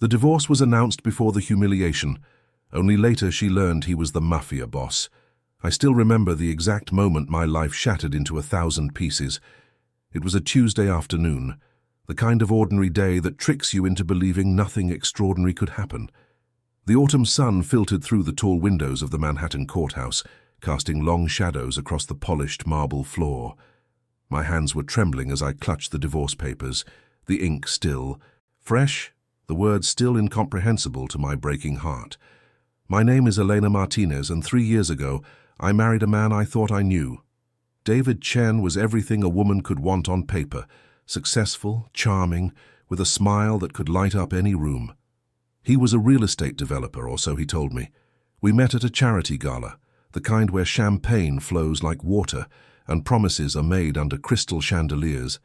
The divorce was announced before the humiliation. Only later she learned he was the Mafia boss. I still remember the exact moment my life shattered into 1,000 pieces. It was a Tuesday afternoon, the kind of ordinary day that tricks you into believing nothing extraordinary could happen. The autumn sun filtered through the tall windows of the Manhattan courthouse, casting long shadows across the polished marble floor. My hands were trembling as I clutched the divorce papers, the ink still fresh, the words still incomprehensible to my breaking heart. My name is Elena Martinez, and 3 years ago, I married a man I thought I knew. David Chen was everything a woman could want on paper, successful, charming, with a smile that could light up any room. He was a real estate developer, or so he told me. We met at a charity gala, the kind where champagne flows like water and promises are made under crystal chandeliers.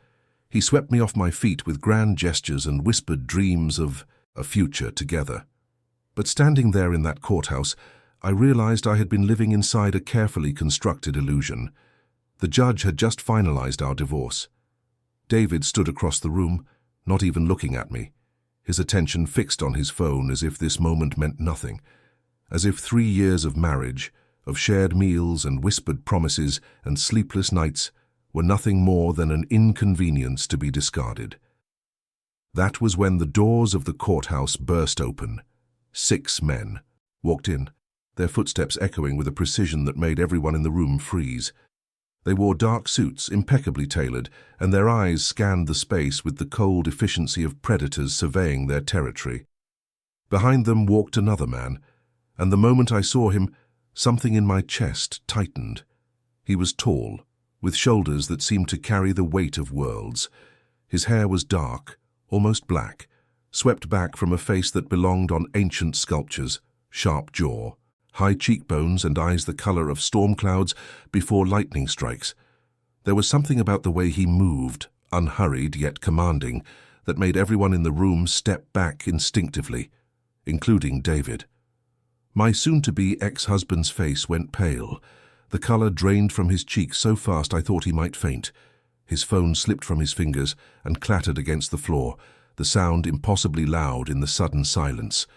He swept me off my feet with grand gestures and whispered dreams of a future together. But standing there in that courthouse, I realized I had been living inside a carefully constructed illusion. The judge had just finalized our divorce. David stood across the room, not even looking at me, his attention fixed on his phone as if this moment meant nothing, as if 3 years of marriage, of shared meals and whispered promises and sleepless nights were nothing more than an inconvenience to be discarded. That was when the doors of the courthouse burst open. 6 men walked in, their footsteps echoing with a precision that made everyone in the room freeze. They wore dark suits, impeccably tailored, and their eyes scanned the space with the cold efficiency of predators surveying their territory. Behind them walked another man, and the moment I saw him, something in my chest tightened. He was tall, with shoulders that seemed to carry the weight of worlds. His hair was dark, almost black, swept back from a face that belonged on ancient sculptures, sharp jaw, high cheekbones and eyes the color of storm clouds before lightning strikes. There was something about the way he moved, unhurried yet commanding, that made everyone in the room step back instinctively, including David. My soon-to-be ex-husband's face went pale. The color drained from his cheeks so fast I thought he might faint. His phone slipped from his fingers and clattered against the floor, the sound impossibly loud in the sudden silence.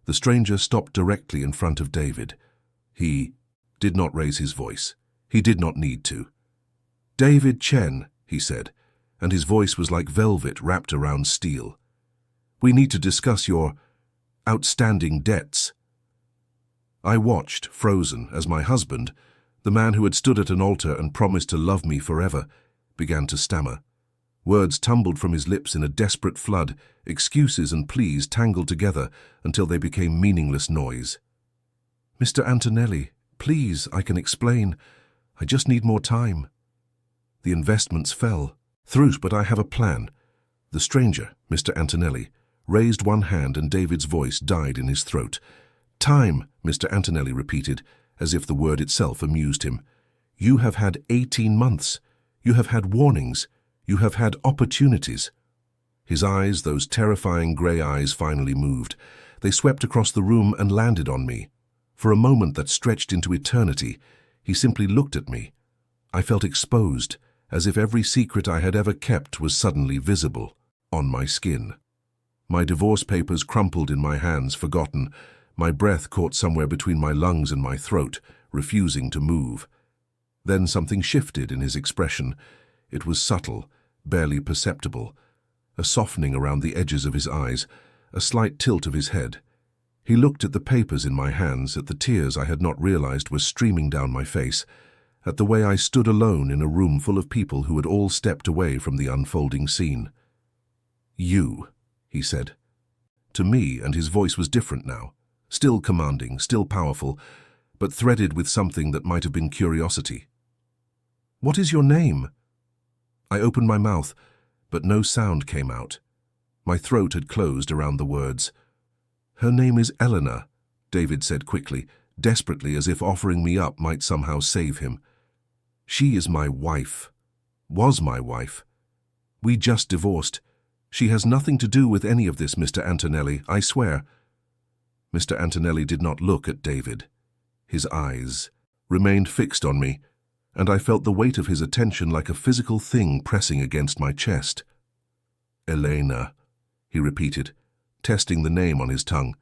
The stranger stopped directly in front of David. He did not raise his voice. He did not need to. "David Chen," he said, and his voice was like velvet wrapped around steel. "We need to discuss your outstanding debts." I watched, frozen, as my husband, the man who had stood at an altar and promised to love me forever, began to stammer. Words tumbled from his lips in a desperate flood, excuses and pleas tangled together until they became meaningless noise. "Mr. Antonelli, please, I can explain. I just need more time." The investments fell through, but I have a plan. The stranger, Mr. Antonelli, raised one hand and David's voice died in his throat. "Time," Mr. Antonelli repeated, as if the word itself amused him. "You have had 18 months. You have had warnings. You have had opportunities." His eyes, those terrifying grey eyes, finally moved. They swept across the room and landed on me. For a moment that stretched into eternity, he simply looked at me. I felt exposed, as if every secret I had ever kept was suddenly visible, on my skin. My divorce papers crumpled in my hands, forgotten. My breath caught somewhere between my lungs and my throat, refusing to move. Then something shifted in his expression. It was subtle, barely perceptible. A softening around the edges of his eyes, a slight tilt of his head. He looked at the papers in my hands, at the tears I had not realized were streaming down my face, at the way I stood alone in a room full of people who had all stepped away from the unfolding scene. "You," he said. To me, and his voice was different now. Still commanding, still powerful, but threaded with something that might have been curiosity. "What is your name?" I opened my mouth, but no sound came out. My throat had closed around the words. "Her name is Eleanor," David said quickly, desperately, as if offering me up might somehow save him. "She is my wife. Was my wife. We just divorced. She has nothing to do with any of this, Mr. Antonelli, I swear." Mr. Antonelli did not look at David. His eyes remained fixed on me, and I felt the weight of his attention like a physical thing pressing against my chest. "Elena," he repeated, testing the name on his tongue.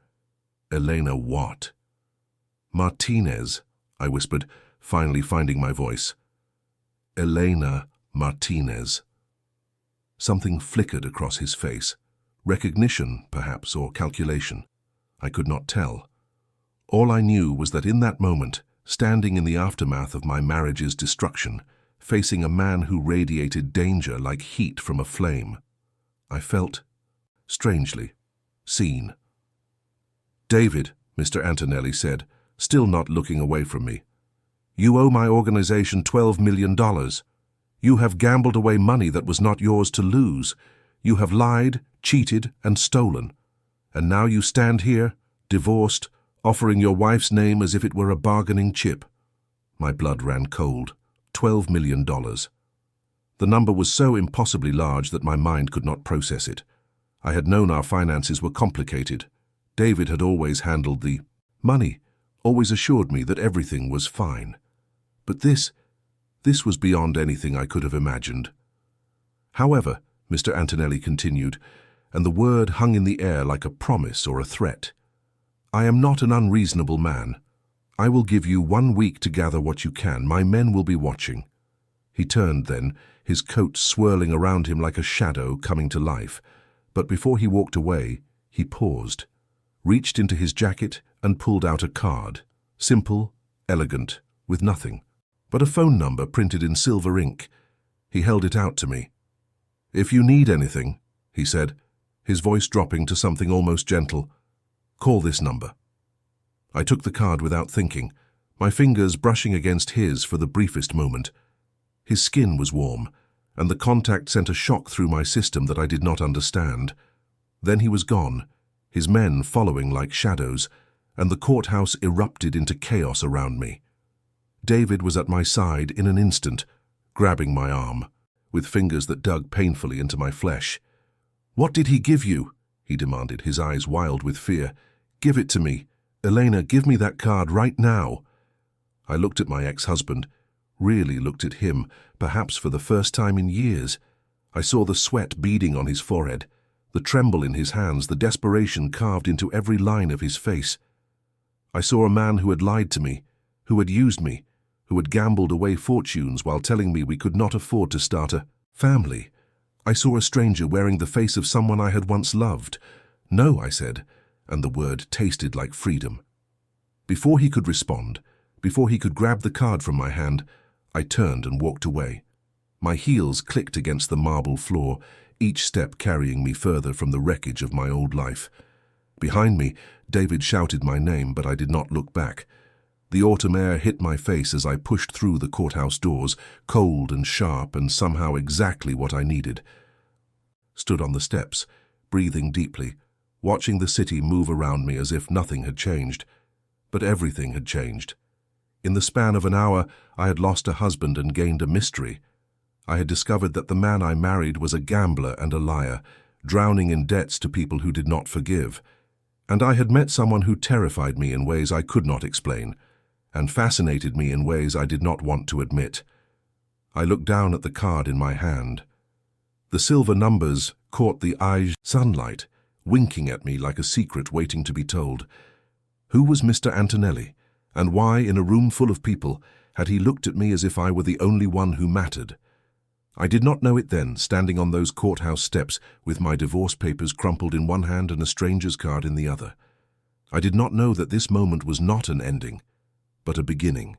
Elena what? Martinez, I whispered, finally finding my voice. Elena Martinez. Something flickered across his face. Recognition, perhaps, or calculation. I could not tell. All I knew was that in that moment, standing in the aftermath of my marriage's destruction, facing a man who radiated danger like heat from a flame, I felt, strangely, seen. David, Mr. Antonelli said, still not looking away from me. You owe my organization $12 million. You have gambled away money that was not yours to lose. You have lied, cheated, and stolen. And now you stand here, divorced, offering your wife's name as if it were a bargaining chip. My blood ran cold. $12 million. The number was so impossibly large that my mind could not process it. I had known our finances were complicated. David had always handled the money, always assured me that everything was fine. But this was beyond anything I could have imagined. However, Mr. Antonelli continued, and the word hung in the air like a promise or a threat. I am not an unreasonable man. I will give you 1 week to gather what you can. My men will be watching. He turned then, his coat swirling around him like a shadow coming to life. But before he walked away, he paused, reached into his jacket and pulled out a card. Simple, elegant, with nothing but a phone number printed in silver ink. He held it out to me. If you need anything, he said, his voice dropping to something almost gentle, call this number. I took the card without thinking, my fingers brushing against his for the briefest moment. His skin was warm, and the contact sent a shock through my system that I did not understand. Then he was gone, his men following like shadows, and the courthouse erupted into chaos around me. David was at my side in an instant, grabbing my arm, with fingers that dug painfully into my flesh. What did he give you? He demanded, his eyes wild with fear. Give it to me. Elena, give me that card right now. I looked at my ex-husband, really looked at him, perhaps for the first time in years. I saw the sweat beading on his forehead, the tremble in his hands, the desperation carved into every line of his face. I saw a man who had lied to me, who had used me, who had gambled away fortunes while telling me we could not afford to start a family. I saw a stranger wearing the face of someone I had once loved. No, I said, and the word tasted like freedom. Before he could respond, before he could grab the card from my hand, I turned and walked away. My heels clicked against the marble floor, each step carrying me further from the wreckage of my old life. Behind me, David shouted my name, but I did not look back. The autumn air hit my face as I pushed through the courthouse doors, cold and sharp and somehow exactly what I needed. Stood on the steps, breathing deeply, watching the city move around me as if nothing had changed. But everything had changed. In the span of an hour, I had lost a husband and gained a mystery. I had discovered that the man I married was a gambler and a liar, drowning in debts to people who did not forgive. And I had met someone who terrified me in ways I could not explain, and fascinated me in ways I did not want to admit. I looked down at the card in my hand. The silver numbers caught the eye's sunlight, winking at me like a secret waiting to be told. Who was Mr. Antonelli, and why, in a room full of people, had he looked at me as if I were the only one who mattered? I did not know it then, standing on those courthouse steps with my divorce papers crumpled in one hand and a stranger's card in the other. I did not know that this moment was not an ending, but a beginning,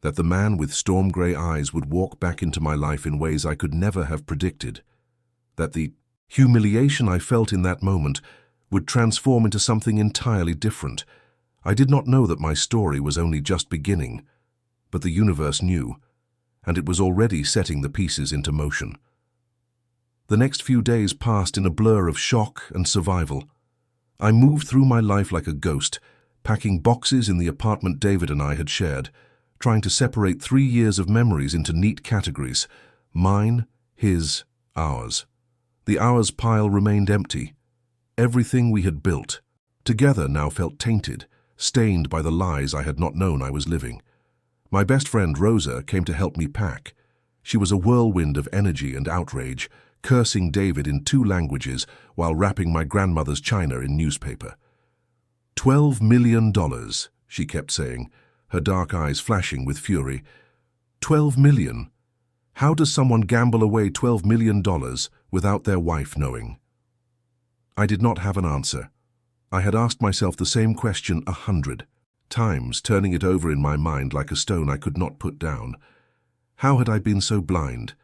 that the man with storm-grey eyes would walk back into my life in ways I could never have predicted, that the humiliation I felt in that moment would transform into something entirely different. I did not know that my story was only just beginning, but the universe knew, and it was already setting the pieces into motion. The next few days passed in a blur of shock and survival. I moved through my life like a ghost, packing boxes in the apartment David and I had shared, trying to separate 3 years of memories into neat categories: mine, his, ours. The ours pile remained empty. Everything we had built together now felt tainted, stained by the lies I had not known I was living. My best friend Rosa came to help me pack. She was a whirlwind of energy and outrage, cursing David in 2 languages while wrapping my grandmother's china in newspaper. $12 million, she kept saying, her dark eyes flashing with fury. 12 million? How does someone gamble away $12 million without their wife knowing? I did not have an answer. I had asked myself the same question 100 times, turning it over in my mind like a stone I could not put down. How had I been so blind?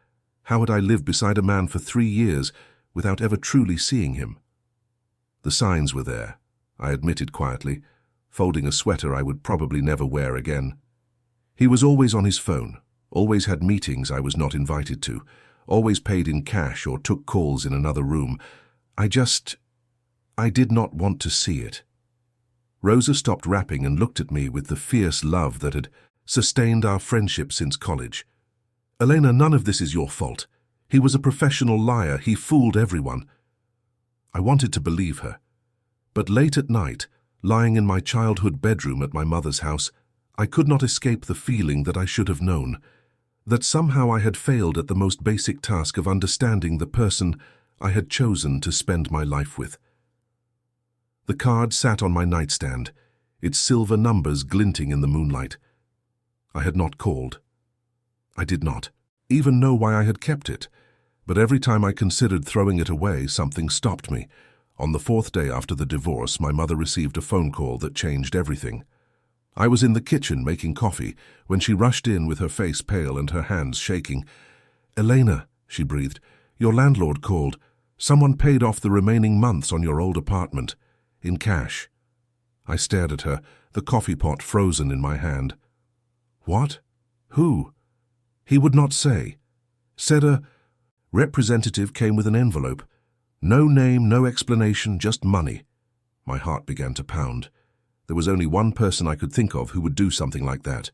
How had I lived beside a man for 3 years without ever truly seeing him? The signs were there, I admitted quietly, folding a sweater I would probably never wear again. He was always on his phone, always had meetings I was not invited to, always paid in cash or took calls in another room. I did not want to see it. Rosa stopped rapping and looked at me with the fierce love that had sustained our friendship since college. Elena, none of this is your fault. He was a professional liar. He fooled everyone. I wanted to believe her. But late at night, lying in my childhood bedroom at my mother's house, I could not escape the feeling that I should have known, that somehow I had failed at the most basic task of understanding the person I had chosen to spend my life with. The card sat on my nightstand, its silver numbers glinting in the moonlight. I had not called. I did not even know why I had kept it, but every time I considered throwing it away, something stopped me. On the 4th day after the divorce, my mother received a phone call that changed everything. I was in the kitchen making coffee when she rushed in with her face pale and her hands shaking. "Elena," she breathed, "your landlord called. Someone paid off the remaining months on your old apartment. In cash." I stared at her, the coffee pot frozen in my hand. "What? Who?" He would not say. Said a representative came with an envelope. No name, no explanation, just money. My heart began to pound. There was only one person I could think of who would do something like that.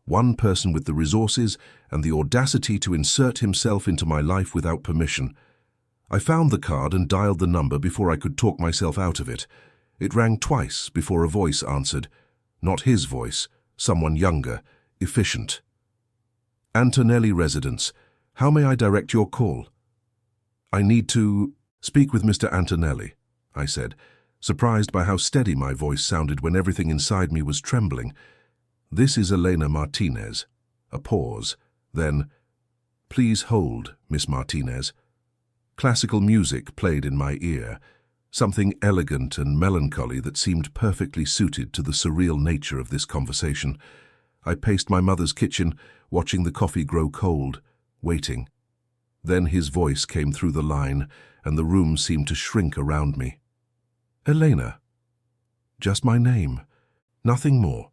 One person with the resources and the audacity to insert himself into my life without permission. I found the card and dialed the number before I could talk myself out of it. It rang twice before a voice answered. Not his voice, someone younger, efficient. "Antonelli residence. How may I direct your call?" "I need to speak with Mr. Antonelli," I said, surprised by how steady my voice sounded when everything inside me was trembling. "This is Elena Martinez." A pause. Then, "Please hold, Miss Martinez." Classical music played in my ear, something elegant and melancholy that seemed perfectly suited to the surreal nature of this conversation. I paced my mother's kitchen, watching the coffee grow cold, waiting. Then his voice came through the line, and the room seemed to shrink around me. "Elena." Just my name, nothing more.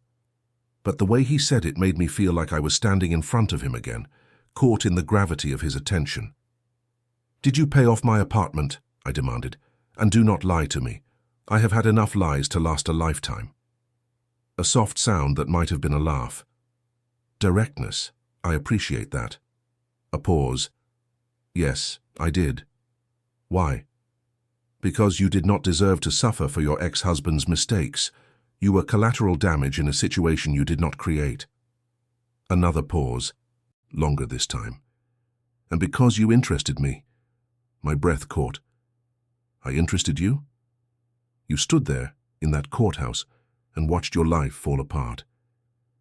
But the way he said it made me feel like I was standing in front of him again, caught in the gravity of his attention. "Did you pay off my apartment?" I demanded. "And do not lie to me. I have had enough lies to last a lifetime." A soft sound that might have been a laugh. Directness. I appreciate that. A pause. "Yes, I did." "Why?" "Because you did not deserve to suffer for your ex-husband's mistakes. You were collateral damage in a situation you did not create." Another pause, longer this time. "And because you interested me." My breath caught. "I interested you?" "You stood there, in that courthouse, and watched your life fall apart.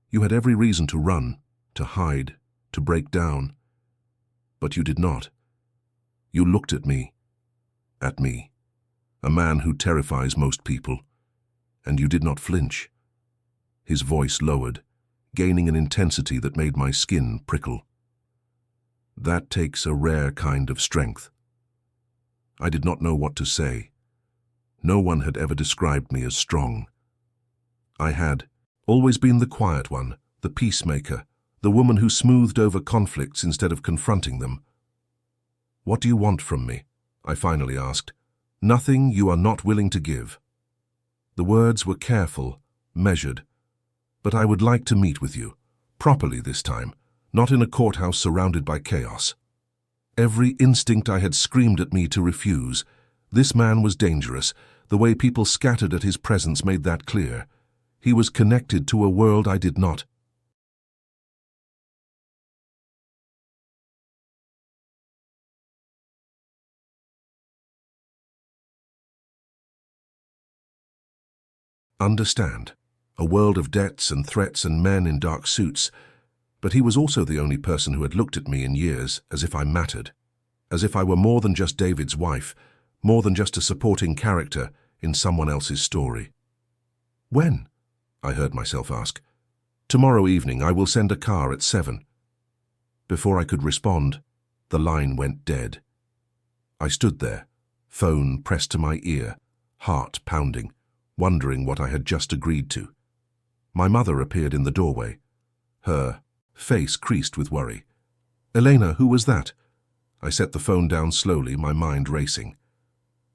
You had every reason to run, to hide, to break down. But you did not. You looked at me, a man who terrifies most people, and you did not flinch." His voice lowered, gaining an intensity that made my skin prickle. "That takes a rare kind of strength." I did not know what to say. No one had ever described me as strong. I had always been the quiet one, the peacemaker, the woman who smoothed over conflicts instead of confronting them. "What do you want from me?" I finally asked. "Nothing you are not willing to give." The words were careful, measured. "But I would like to meet with you, properly this time, not in a courthouse surrounded by chaos." Every instinct I had screamed at me to refuse. This man was dangerous. The way people scattered at his presence made that clear. He was connected to a world I did not. understand. A world of debts and threats and men in dark suits. But he was also the only person who had looked at me in years as if I mattered. As if I were more than just David's wife, more than just a supporting character in someone else's story. "When?" I heard myself ask. "Tomorrow evening. I will send a car at 7. Before I could respond, the line went dead. I stood there, phone pressed to my ear, heart pounding, wondering what I had just agreed to. My mother appeared in the doorway, her face creased with worry. "Elena, who was that?" I set the phone down slowly, my mind racing.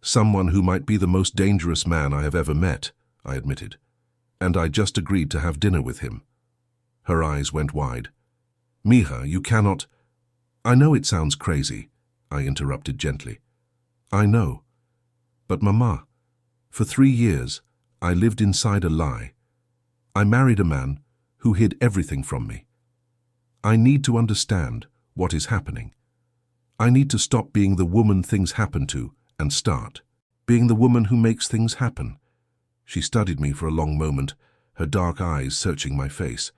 "Someone who might be the most dangerous man I have ever met," I admitted. "And I just agreed to have dinner with him." Her eyes went wide. "Mija, you cannot—" "I know it sounds crazy," I interrupted gently. "I know. But Mama, for 3 years, I lived inside a lie. I married a man who hid everything from me. I need to understand what is happening. I need to stop being the woman things happen to and start being the woman who makes things happen." She studied me for a long moment, her dark eyes searching my face.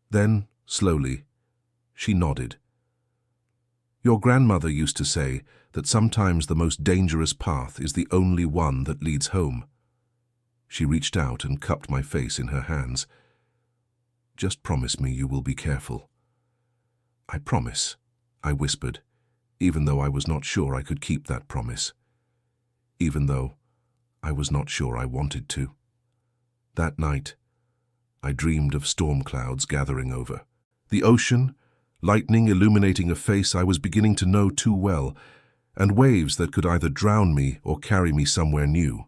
Then, slowly, she nodded. "Your grandmother used to say that sometimes the most dangerous path is the only one that leads home." She reached out and cupped my face in her hands. "Just promise me you will be careful." "I promise," I whispered, even though I was not sure I could keep that promise. Even though I was not sure I wanted to. That night, I dreamed of storm clouds gathering over the ocean, lightning illuminating a face I was beginning to know too well, and waves that could either drown me or carry me somewhere new.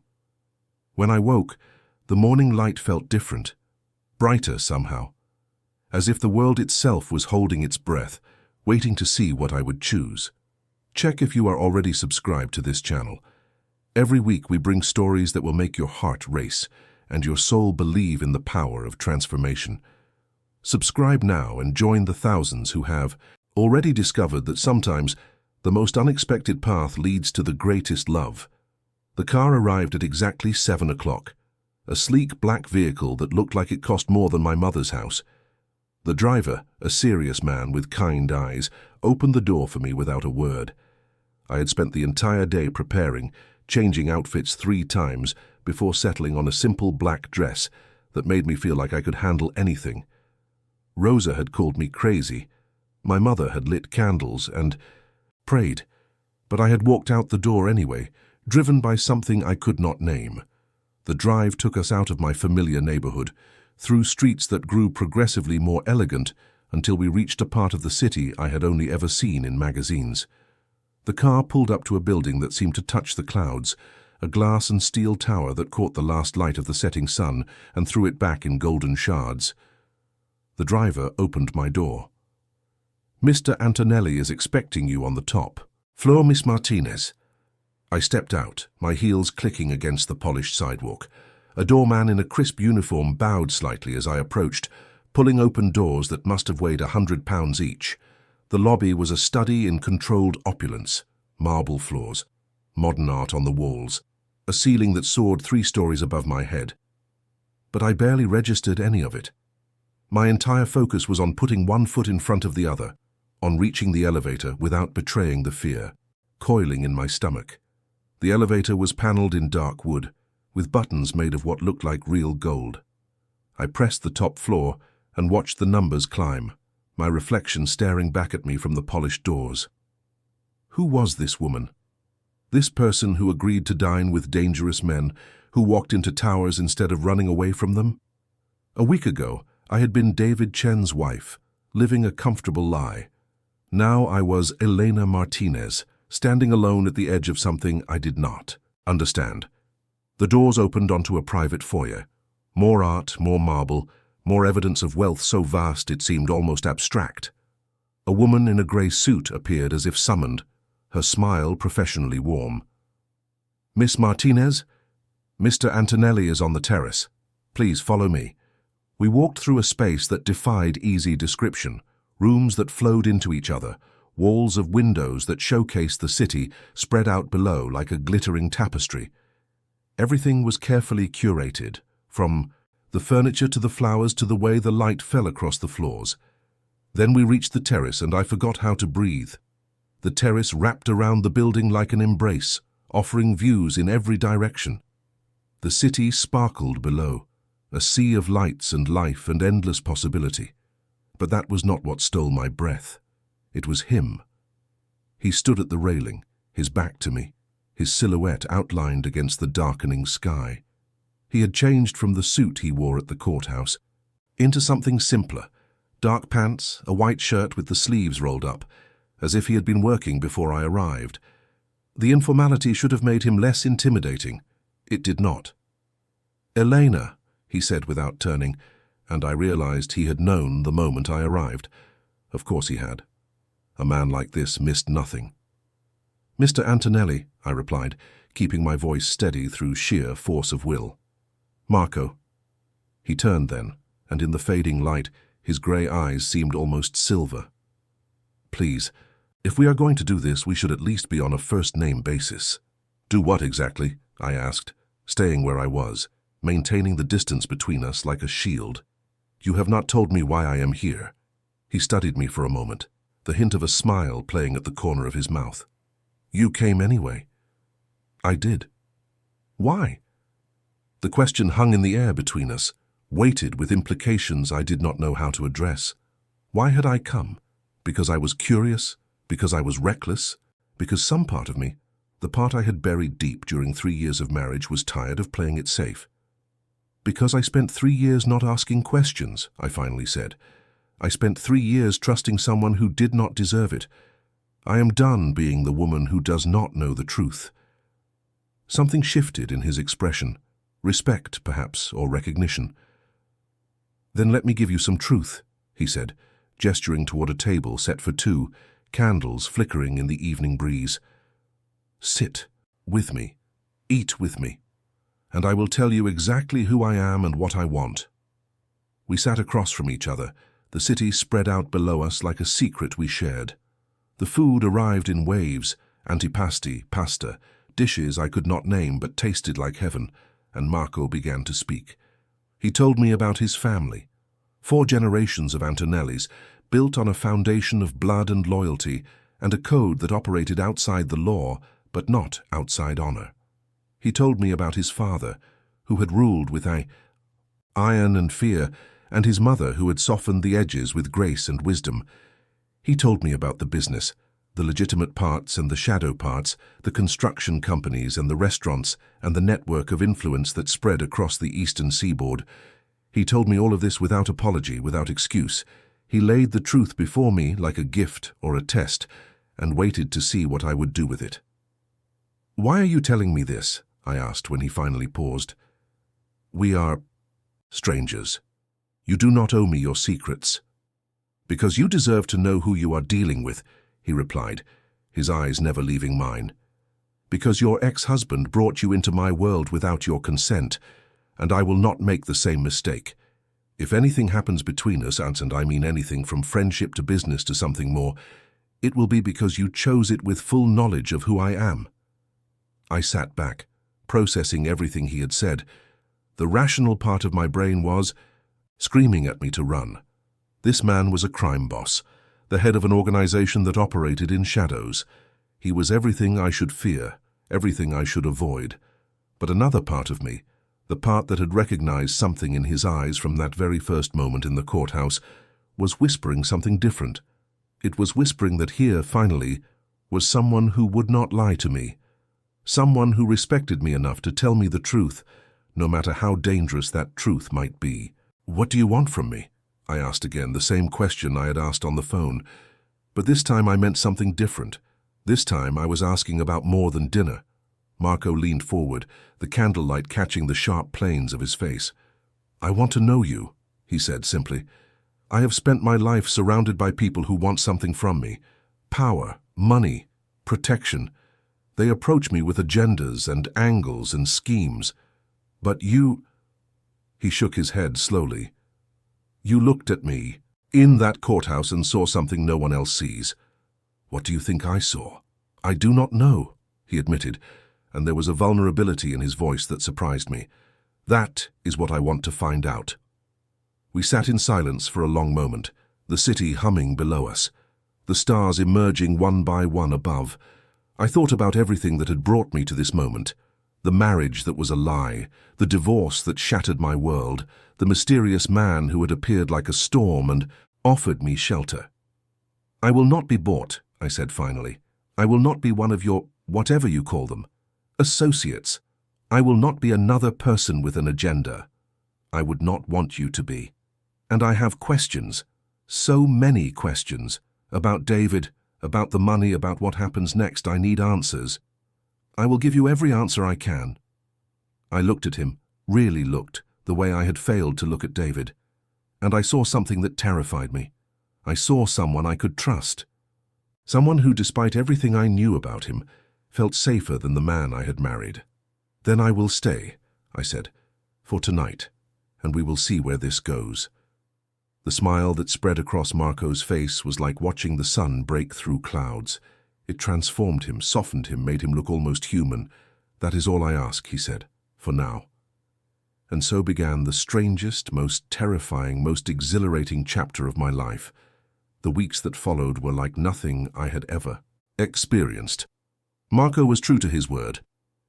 When I woke, the morning light felt different, brighter somehow, as if the world itself was holding its breath, waiting to see what I would choose. Check if you are already subscribed to this channel. Every week we bring stories that will make your heart race and your soul believe in the power of transformation. Subscribe now and join the thousands who have already discovered that sometimes the most unexpected path leads to the greatest love. The car arrived at exactly 7 o'clock, a sleek black vehicle that looked like it cost more than my mother's house. The driver, a serious man with kind eyes, opened the door for me without a word. I had spent the entire day preparing, changing outfits 3 times before settling on a simple black dress that made me feel like I could handle anything. Rosa had called me crazy. My mother had lit candles and prayed, but I had walked out the door anyway, driven by something I could not name. The drive took us out of my familiar neighborhood, through streets that grew progressively more elegant until we reached a part of the city I had only ever seen in magazines. The car pulled up to a building that seemed to touch the clouds, a glass and steel tower that caught the last light of the setting sun and threw it back in golden shards. The driver opened my door. "Mr. Antonelli is expecting you on the top. Floor, Miss Martinez." I stepped out, my heels clicking against the polished sidewalk. A doorman in a crisp uniform bowed slightly as I approached, pulling open doors that must have weighed 100 pounds each. The lobby was a study in controlled opulence, marble floors, modern art on the walls, a ceiling that soared 3 stories above my head. But I barely registered any of it. My entire focus was on putting one foot in front of the other, on reaching the elevator without betraying the fear, coiling in my stomach. The elevator was paneled in dark wood, with buttons made of what looked like real gold. I pressed the top floor and watched the numbers climb, my reflection staring back at me from the polished doors. Who was this woman? This person who agreed to dine with dangerous men, who walked into towers instead of running away from them? A week ago, I had been David Chen's wife, living a comfortable lie. Now I was Elena Martinez, standing alone at the edge of something I did not understand. The doors opened onto a private foyer. More art, more marble, more evidence of wealth so vast it seemed almost abstract. A woman in a grey suit appeared as if summoned, her smile professionally warm. "Miss Martinez? Mr. Antonelli is on the terrace. Please follow me." We walked through a space that defied easy description, rooms that flowed into each other, walls of windows that showcased the city spread out below like a glittering tapestry. Everything was carefully curated, from the furniture to the flowers to the way the light fell across the floors. Then we reached the terrace and I forgot how to breathe. The terrace wrapped around the building like an embrace, offering views in every direction. The city sparkled below, a sea of lights and life and endless possibility. But that was not what stole my breath. It was him. He stood at the railing, his back to me, his silhouette outlined against the darkening sky. He had changed from the suit he wore at the courthouse into something simpler, dark pants, a white shirt with the sleeves rolled up, as if he had been working before I arrived. The informality should have made him less intimidating. It did not. "Elena," he said without turning, and I realized he had known the moment I arrived. Of course he had. A man like this missed nothing. "Mr. Antonelli," I replied, keeping my voice steady through sheer force of will. "Marco." He turned then, and in the fading light, his grey eyes seemed almost silver. "Please, if we are going to do this, we should at least be on a first-name basis." "Do what exactly?" I asked, staying where I was, maintaining the distance between us like a shield. "You have not told me why I am here." He studied me for a moment, the hint of a smile playing at the corner of his mouth. "You came anyway." "I did." "Why?" The question hung in the air between us, weighted with implications I did not know how to address. Why had I come? Because I was curious? Because I was reckless? Because some part of me, the part I had buried deep during 3 years of marriage, was tired of playing it safe? "Because I spent 3 years not asking questions," I finally said. "I spent 3 years trusting someone who did not deserve it. I am done being the woman who does not know the truth." Something shifted in his expression. Respect, perhaps, or recognition. "Then let me give you some truth," he said, gesturing toward a table set for 2, candles flickering in the evening breeze. "Sit with me, eat with me, and I will tell you exactly who I am and what I want." We sat across from each other, the city spread out below us like a secret we shared. The food arrived in waves, antipasti, pasta, dishes I could not name but tasted like heaven, and Marco began to speak. He told me about his family. 4 generations of Antonellis, built on a foundation of blood and loyalty, and a code that operated outside the law, but not outside honor. He told me about his father, who had ruled with iron and fear, and his mother, who had softened the edges with grace and wisdom. He told me about the business, the legitimate parts and the shadow parts, the construction companies and the restaurants, and the network of influence that spread across the eastern seaboard. He told me all of this without apology, without excuse. He laid the truth before me like a gift or a test, and waited to see what I would do with it. "Why are you telling me this?" I asked when he finally paused. "We are strangers. You do not owe me your secrets." "Because you deserve to know who you are dealing with," he replied, his eyes never leaving mine. "Because your ex-husband brought you into my world without your consent, and I will not make the same mistake. If anything happens between us, and I mean anything from friendship to business to something more, it will be because you chose it with full knowledge of who I am." I sat back, processing everything he had said. The rational part of my brain was screaming at me to run. This man was a crime boss, the head of an organization that operated in shadows. He was everything I should fear, everything I should avoid. But another part of me, the part that had recognized something in his eyes from that very first moment in the courthouse, was whispering something different. It was whispering that here, finally, was someone who would not lie to me, someone who respected me enough to tell me the truth, no matter how dangerous that truth might be. "What do you want from me?" I asked again, the same question I had asked on the phone. But this time I meant something different. This time I was asking about more than dinner. Marco leaned forward, the candlelight catching the sharp planes of his face. "I want to know you," he said simply. "I have spent my life surrounded by people who want something from me. Power, money, protection. They approach me with agendas and angles and schemes. But you—" He shook his head slowly. "You looked at me in that courthouse and saw something no one else sees. What do you think I saw?" "I do not know," he admitted, and there was a vulnerability in his voice that surprised me. "That is what I want to find out." We sat in silence for a long moment, the city humming below us, the stars emerging one by one above. I thought about everything that had brought me to this moment. The marriage that was a lie, the divorce that shattered my world, the mysterious man who had appeared like a storm and offered me shelter. "I will not be bought," I said finally. "I will not be one of your, whatever you call them, associates. I will not be another person with an agenda. I would not want you to be. And I have questions, so many questions, about David, about the money, about what happens next. I need answers. I will give you every answer I can." I looked at him, really looked, the way I had failed to look at David. And I saw something that terrified me. I saw someone I could trust. Someone who, despite everything I knew about him, felt safer than the man I had married. "Then I will stay," I said, "for tonight, and we will see where this goes." The smile that spread across Marco's face was like watching the sun break through clouds. It transformed him, softened him, made him look almost human. "That is all I ask," he said, "for now." And so began the strangest, most terrifying, most exhilarating chapter of my life. The weeks that followed were like nothing I had ever experienced. Marco was true to his word.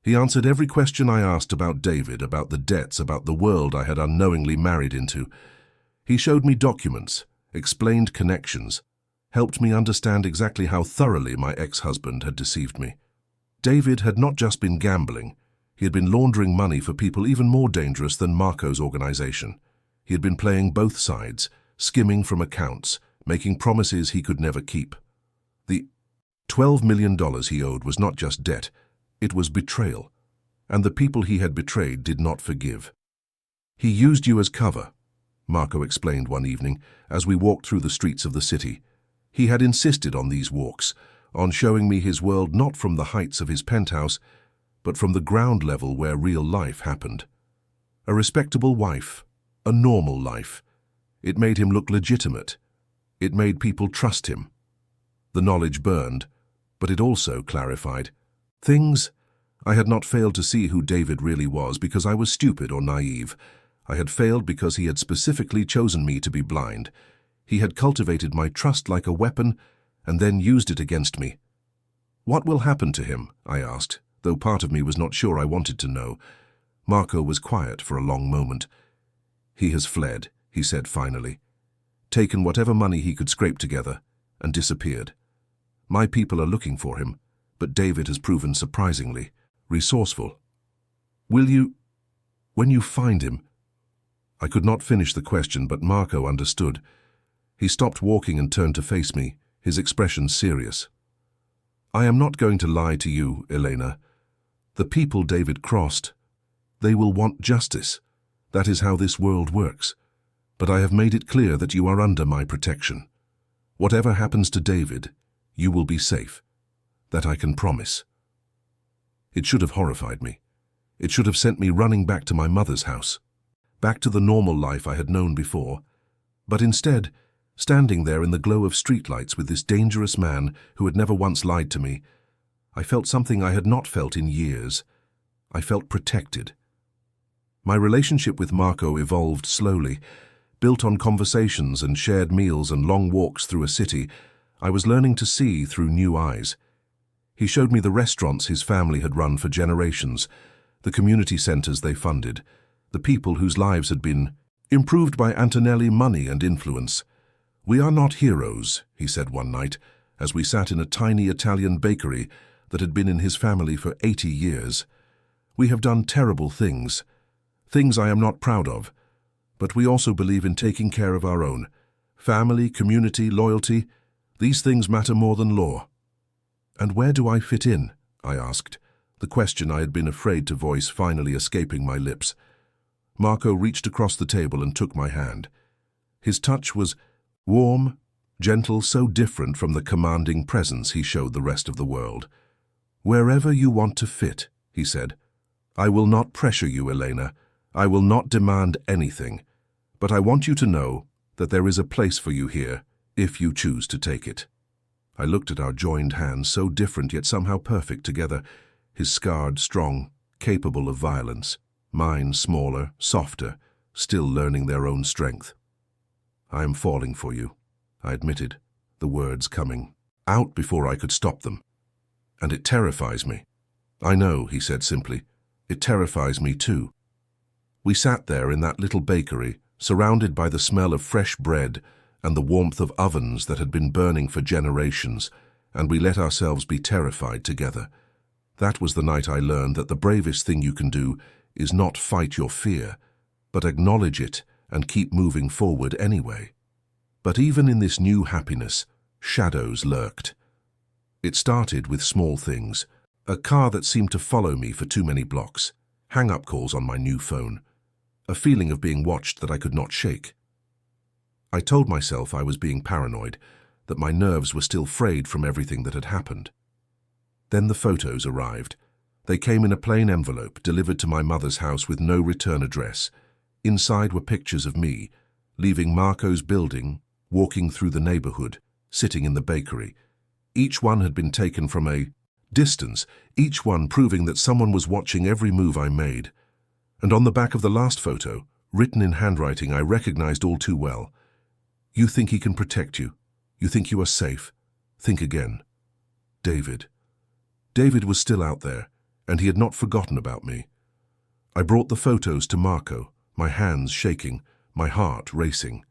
He answered every question I asked about David, about the debts, about the world I had unknowingly married into. He showed me documents, explained connections, helped me understand exactly how thoroughly my ex-husband had deceived me. David had not just been gambling. He had been laundering money for people even more dangerous than Marco's organization. He had been playing both sides, skimming from accounts, making promises he could never keep. The $12 million he owed was not just debt, it was betrayal, and the people he had betrayed did not forgive. "He used you as cover," Marco explained one evening as we walked through the streets of the city. He had insisted on these walks, on showing me his world not from the heights of his penthouse, but from the ground level where real life happened. A respectable wife, a normal life. It made him look legitimate. It made people trust him. The knowledge burned, but it also clarified things. I had not failed to see who David really was because I was stupid or naive. I had failed because he had specifically chosen me to be blind. He had cultivated my trust like a weapon and then used it against me. "What will happen to him?" I asked, though part of me was not sure I wanted to know. Marco was quiet for a long moment. "He has fled," he said finally, "taken whatever money he could scrape together, and disappeared. My people are looking for him, but David has proven surprisingly resourceful. Will you, when you find him—" I could not finish the question, but Marco understood. He stopped walking and turned to face me, his expression serious. "I am not going to lie to you, Elena. The people David crossed, they will want justice. That is how this world works. But I have made it clear that you are under my protection. Whatever happens to David, you will be safe. That I can promise." It should have horrified me. It should have sent me running back to my mother's house, back to the normal life I had known before. But instead, standing there in the glow of streetlights with this dangerous man who had never once lied to me, I felt something I had not felt in years. I felt protected. My relationship with Marco evolved slowly. Built on conversations and shared meals and long walks through a city, I was learning to see through new eyes. He showed me the restaurants his family had run for generations, the community centers they funded, the people whose lives had been improved by Antonelli money and influence. "We are not heroes," he said one night, as we sat in a tiny Italian bakery that had been in his family for 80 years. "We have done terrible things, things I am not proud of, but we also believe in taking care of our own. Family, community, loyalty, these things matter more than law." "And where do I fit in?" I asked, the question I had been afraid to voice finally escaping my lips. Marco reached across the table and took my hand. His touch was warm, gentle, so different from the commanding presence he showed the rest of the world. "Wherever you want to fit," he said. "I will not pressure you, Elena. I will not demand anything. But I want you to know that there is a place for you here, if you choose to take it." I looked at our joined hands, so different yet somehow perfect together, his scarred, strong, capable of violence. mine smaller, softer, still learning their own strength. "I am falling for you," I admitted, the words coming out before I could stop them. "And it terrifies me." "I know," he said simply. "It terrifies me too." We sat there in that little bakery, surrounded by the smell of fresh bread and the warmth of ovens that had been burning for generations, and we let ourselves be terrified together. That was the night I learned that the bravest thing you can do is not fight your fear, but acknowledge it and keep moving forward anyway. But even in this new happiness, shadows lurked. It started with small things: a car that seemed to follow me for too many blocks, hang-up calls on my new phone, a feeling of being watched that I could not shake. I told myself I was being paranoid, that my nerves were still frayed from everything that had happened. Then the photos arrived. They came in a plain envelope delivered to my mother's house with no return address. Inside were pictures of me, leaving Marco's building, walking through the neighborhood, sitting in the bakery. Each one had been taken from a distance, each one proving that someone was watching every move I made. And on the back of the last photo, written in handwriting I recognized all too well: "You think he can protect you. You think you are safe. Think again. David." David was still out there, and he had not forgotten about me. I brought the photos to Marco, my hands shaking, my heart racing.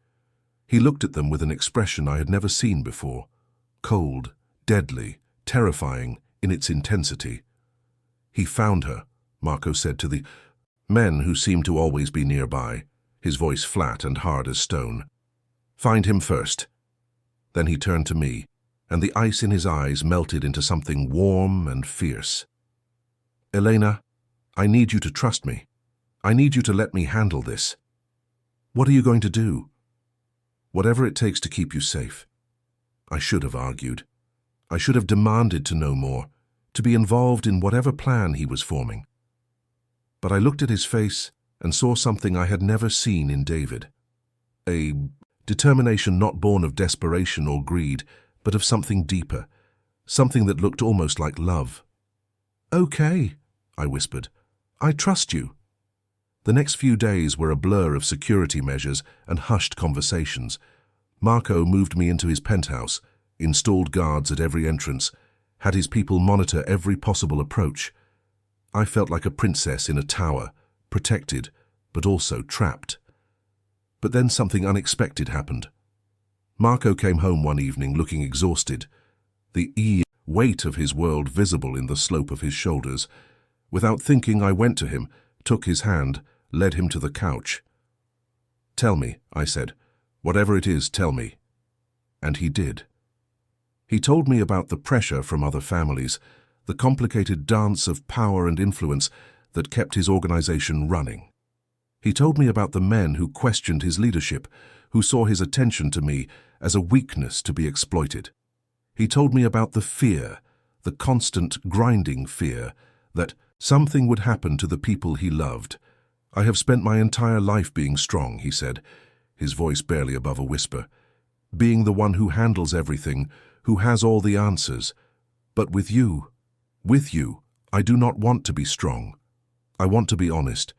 He looked at them with an expression I had never seen before: cold, deadly, terrifying in its intensity. "He found her," Marco said to the men who seemed to always be nearby, his voice flat and hard as stone. "Find him first." Then he turned to me, and the ice in his eyes melted into something warm and fierce. "Elena, I need you to trust me. I need you to let me handle this." "What are you going to do?" "Whatever it takes to keep you safe." I should have argued. I should have demanded to know more, to be involved in whatever plan he was forming. But I looked at his face and saw something I had never seen in David. A determination not born of desperation or greed, but of something deeper, something that looked almost like love. "Okay," I whispered. "I trust you." The next few days were a blur of security measures and hushed conversations. Marco moved me into his penthouse, installed guards at every entrance, had his people monitor every possible approach. I felt like a princess in a tower, protected, but also trapped. But then something unexpected happened. Marco came home one evening looking exhausted, the weight of his world visible in the slope of his shoulders. Without thinking, I went to him, took his hand, led him to the couch. "Tell me," I said. "Whatever it is, tell me." And he did. He told me about the pressure from other families, the complicated dance of power and influence that kept his organization running. He told me about the men who questioned his leadership, who saw his attention to me as a weakness to be exploited. He told me about the fear, the constant grinding fear, that something would happen to the people he loved. "I have spent my entire life being strong," he said, his voice barely above a whisper, "being the one who handles everything, who has all the answers. But with you, I do not want to be strong. I want to be honest.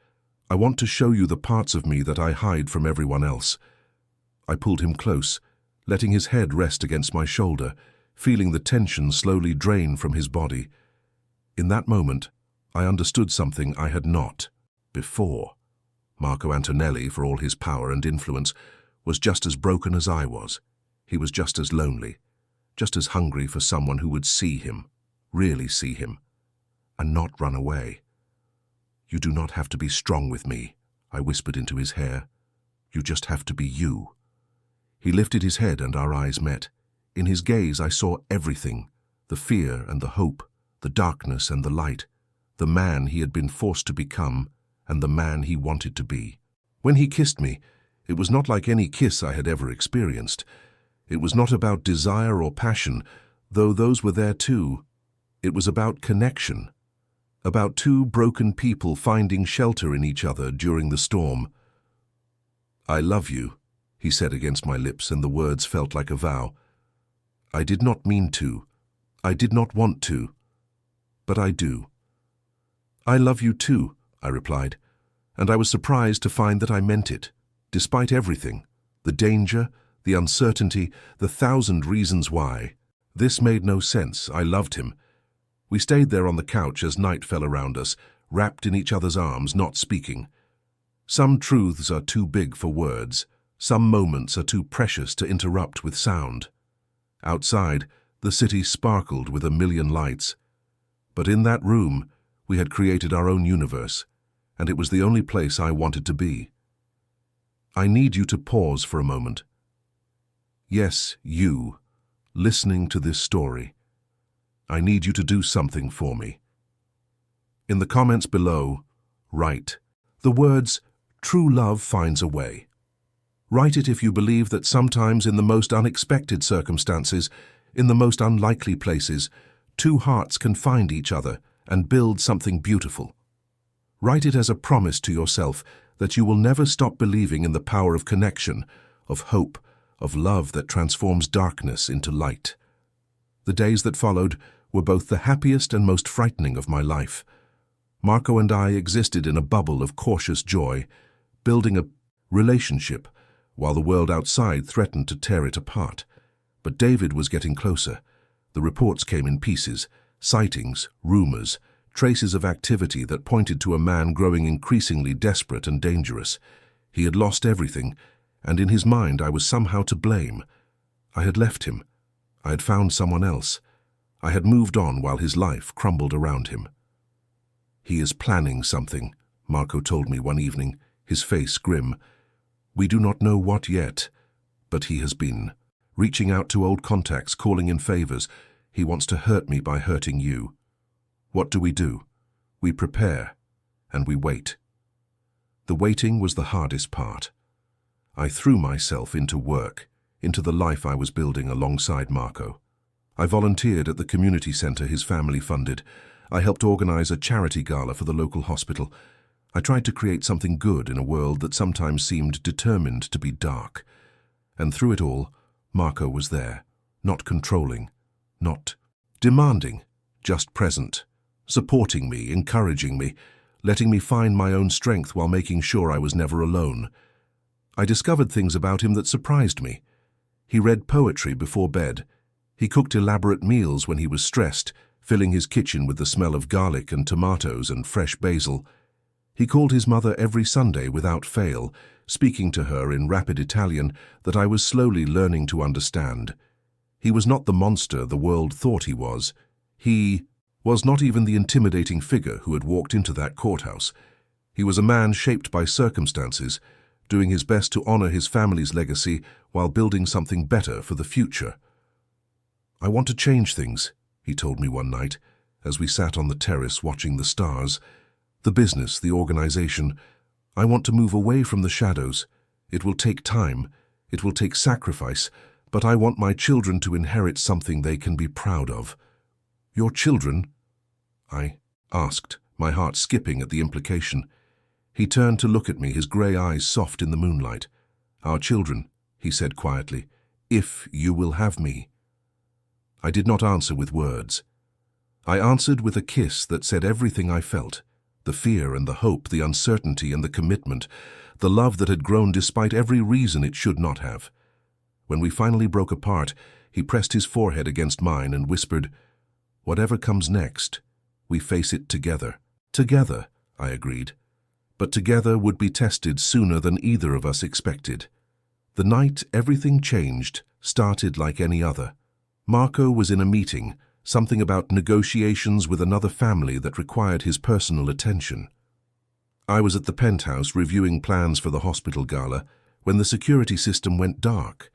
I want to show you the parts of me that I hide from everyone else." I pulled him close, letting his head rest against my shoulder, feeling the tension slowly drain from his body. In that moment, I understood something I had not before. Marco Antonelli, for all his power and influence, was just as broken as I was. He was just as lonely, just as hungry for someone who would see him, really see him, and not run away. "You do not have to be strong with me," I whispered into his hair. "You just have to be you." He lifted his head and our eyes met. In his gaze I saw everything, the fear and the hope, the darkness and the light, the man he had been forced to become and the man he wanted to be. When he kissed me, it was not like any kiss I had ever experienced. It was not about desire or passion, though those were there too. It was about connection, about two broken people finding shelter in each other during the storm. "I love you," he said against my lips, and the words felt like a vow. "I did not mean to. I did not want to. But I do." "I love you too," I replied. and I was surprised to find that I meant it, despite everything, the danger, the uncertainty, the thousand reasons why. This made no sense. I loved him. We stayed there on the couch as night fell around us, wrapped in each other's arms, not speaking. Some truths are too big for words. Some moments are too precious to interrupt with sound. Outside, the city sparkled with a million lights. But in that room, we had created our own universe, and it was the only place I wanted to be. I need you to pause for a moment. Yes, you, listening to this story. I need you to do something for me. In the comments below, write the words, "True love finds a way." Write it if you believe that sometimes in the most unexpected circumstances, in the most unlikely places, two hearts can find each other and build something beautiful. Write it as a promise to yourself that you will never stop believing in the power of connection, of hope, of love that transforms darkness into light. The days that followed were both the happiest and most frightening of my life. Marco and I existed in a bubble of cautious joy, building a relationship, while the world outside threatened to tear it apart. But David was getting closer. The reports came in pieces, sightings, rumors, traces of activity that pointed to a man growing increasingly desperate and dangerous. He had lost everything, and in his mind I was somehow to blame. I had left him. I had found someone else. I had moved on while his life crumbled around him. "He is planning something," Marco told me one evening, his face grim. "We do not know what yet, but he has been. Reaching out to old contacts, calling in favors. He wants to hurt me by hurting you." What do? We prepare, and we wait. The waiting was the hardest part. I threw myself into work, into the life I was building alongside Marco. I volunteered at the community center his family funded. I helped organize a charity gala for the local hospital. I tried to create something good in a world that sometimes seemed determined to be dark. And through it all, Marco was there, not controlling, not demanding, just present, supporting me, encouraging me, letting me find my own strength while making sure I was never alone. I discovered things about him that surprised me. He read poetry before bed. He cooked elaborate meals when he was stressed, filling his kitchen with the smell of garlic and tomatoes and fresh basil. He called his mother every Sunday without fail, speaking to her in rapid Italian that I was slowly learning to understand. He was not the monster the world thought he was. He was not even the intimidating figure who had walked into that courthouse. He was a man shaped by circumstances, doing his best to honor his family's legacy while building something better for the future. "I want to change things," he told me one night, as we sat on the terrace watching the stars. "The business, the organization. I want to move away from the shadows. It will take time. It will take sacrifice, but I want my children to inherit something they can be proud of." "Your children?" I asked, my heart skipping at the implication. He turned to look at me, his grey eyes soft in the moonlight. "Our children," he said quietly, "if you will have me." I did not answer with words. I answered with a kiss that said everything I felt, the fear and the hope, the uncertainty and the commitment, the love that had grown despite every reason it should not have. When we finally broke apart, he pressed his forehead against mine and whispered, "Whatever comes next, we face it together." "Together," I agreed. But together would be tested sooner than either of us expected. The night everything changed started like any other. Marco was in a meeting, something about negotiations with another family that required his personal attention. I was at the penthouse reviewing plans for the hospital gala when the security system went dark.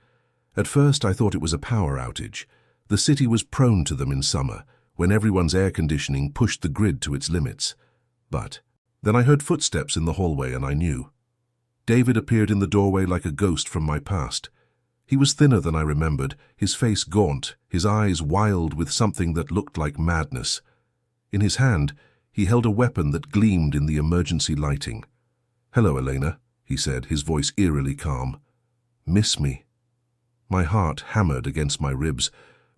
At first I thought it was a power outage. The city was prone to them in summer, when everyone's air conditioning pushed the grid to its limits. But then I heard footsteps in the hallway and I knew. David appeared in the doorway like a ghost from my past. He was thinner than I remembered, his face gaunt, his eyes wild with something that looked like madness. In his hand, he held a weapon that gleamed in the emergency lighting. "Hello, Elena," he said, his voice eerily calm. "Miss me?" My heart hammered against my ribs,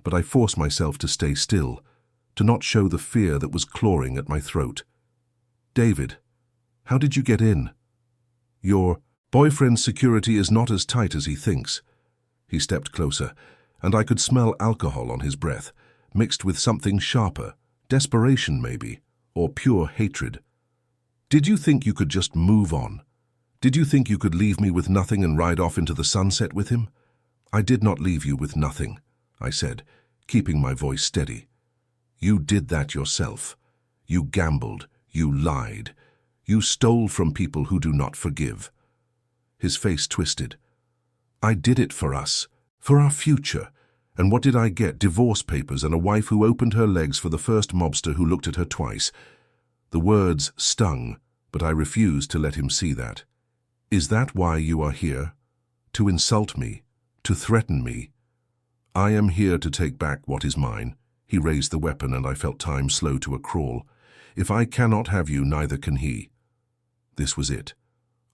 but I forced myself to stay still, to not show the fear that was clawing at my throat. "David, How did you get in? Your boyfriend's security is not as tight as he thinks. He stepped closer, and I could smell alcohol on his breath, mixed with something sharper, desperation maybe, or pure hatred. Did you think you could just move on? Did you think you could leave me with nothing and ride off into the sunset with him? I did not leave you with nothing, I said, keeping my voice steady. You did that yourself. You gambled, you lied, you stole from people who do not forgive. His face twisted. I did it for us, for our future. And what did I get? Divorce papers and a wife who opened her legs for the first mobster who looked at her twice. The words stung, but I refused to let him see that. Is that why you are here? To insult me? To threaten me? I am here to take back what is mine. He raised the weapon and I felt time slow to a crawl. If I cannot have you, neither can he. This was it.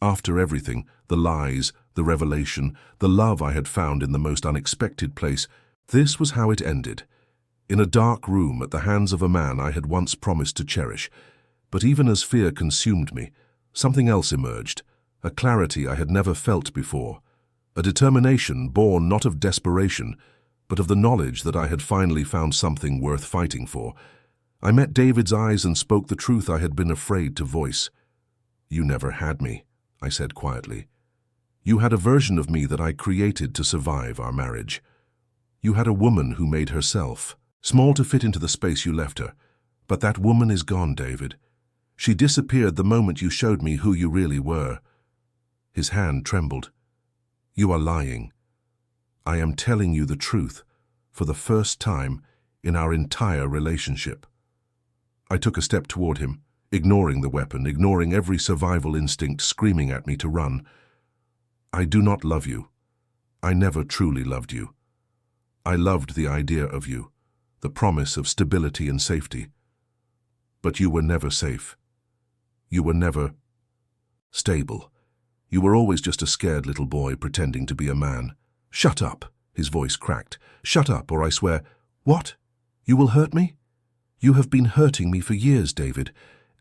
After everything, the lies, the revelation, the love I had found in the most unexpected place, this was how it ended. In a dark room at the hands of a man I had once promised to cherish. But even as fear consumed me, something else emerged, a clarity I had never felt before, a determination born not of desperation, but of the knowledge that I had finally found something worth fighting for. I met David's eyes and spoke the truth I had been afraid to voice. You never had me, I said quietly. You had a version of me that I created to survive our marriage. You had a woman who made herself, small to fit into the space you left her. But that woman is gone, David. She disappeared the moment you showed me who you really were. His hand trembled. You are lying. I am telling you the truth, for the first time in our entire relationship. I took a step toward him, ignoring the weapon, ignoring every survival instinct screaming at me to run. I do not love you. I never truly loved you. I loved the idea of you, the promise of stability and safety. But you were never safe. You were never stable. You were always just a scared little boy pretending to be a man. Shut up, his voice cracked. Shut up, or I swear. What? You will hurt me? You have been hurting me for years, David.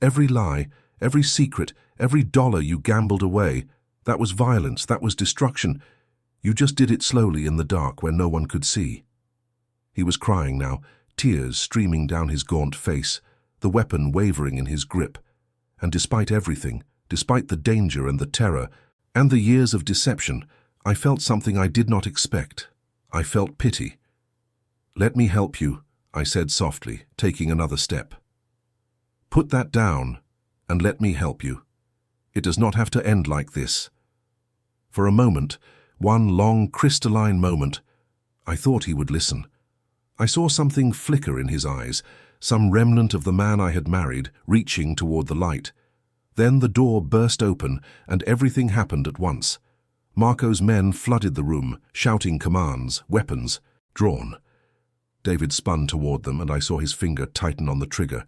Every lie, every secret, every dollar you gambled away, that was violence, that was destruction. You just did it slowly in the dark where no one could see. He was crying now, tears streaming down his gaunt face, the weapon wavering in his grip. And despite everything, despite the danger and the terror, and the years of deception, I felt something I did not expect. I felt pity. Let me help you, I said softly, taking another step. Put that down, and let me help you. It does not have to end like this. For a moment, one long crystalline moment, I thought he would listen. I saw something flicker in his eyes, some remnant of the man I had married, reaching toward the light. Then the door burst open, and everything happened at once. Marco's men flooded the room, shouting commands, weapons, drawn. David spun toward them, and I saw his finger tighten on the trigger.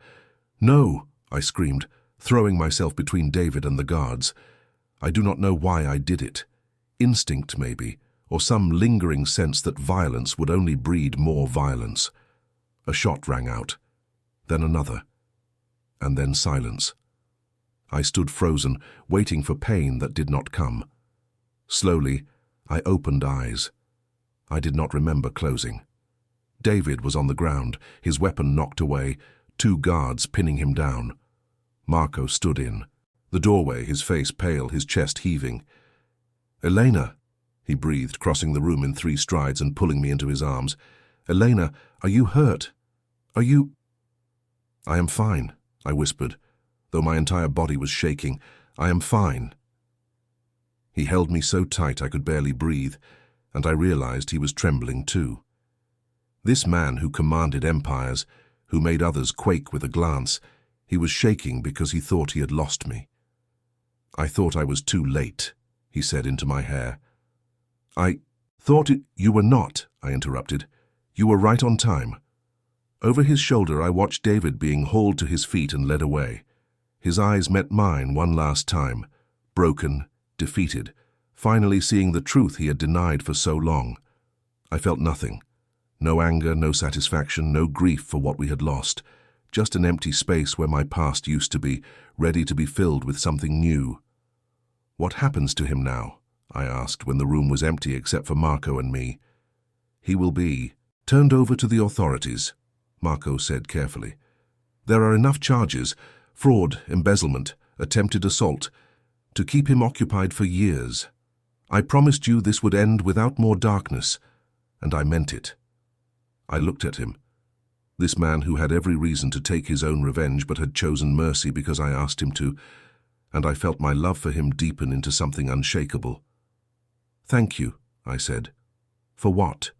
No, I screamed, throwing myself between David and the guards. I do not know why I did it. Instinct, maybe, or some lingering sense that violence would only breed more violence. A shot rang out, then another, and then silence. I stood frozen, waiting for pain that did not come. Slowly, I opened eyes. I did not remember closing. David was on the ground, his weapon knocked away, 2 guards pinning him down. Marco stood in the doorway, his face pale, his chest heaving. Elena, he breathed, crossing the room in 3 strides and pulling me into his arms. Elena, are you hurt? Are you... I am fine, I whispered, though my entire body was shaking. I am fine. He held me so tight I could barely breathe, and I realized he was trembling too. This man who commanded empires, who made others quake with a glance, he was shaking because he thought he had lost me. I thought I was too late, he said into my hair. I thought you were not, I interrupted. You were right on time. Over his shoulder I watched David being hauled to his feet and led away. His eyes met mine one last time, broken, defeated, finally seeing the truth he had denied for so long. I felt nothing. No anger, no satisfaction, no grief for what we had lost. just an empty space where my past used to be, ready to be filled with something new. "What happens to him now?" I asked when the room was empty except for Marco and me. "He will be turned over to the authorities," Marco said carefully. "There are enough charges, fraud, embezzlement, attempted assault, to keep him occupied for years. I promised you this would end without more darkness, and I meant it." I looked at him. This man who had every reason to take his own revenge but had chosen mercy because I asked him to, and I felt my love for him deepen into something unshakable. "Thank you," I said. "For what?"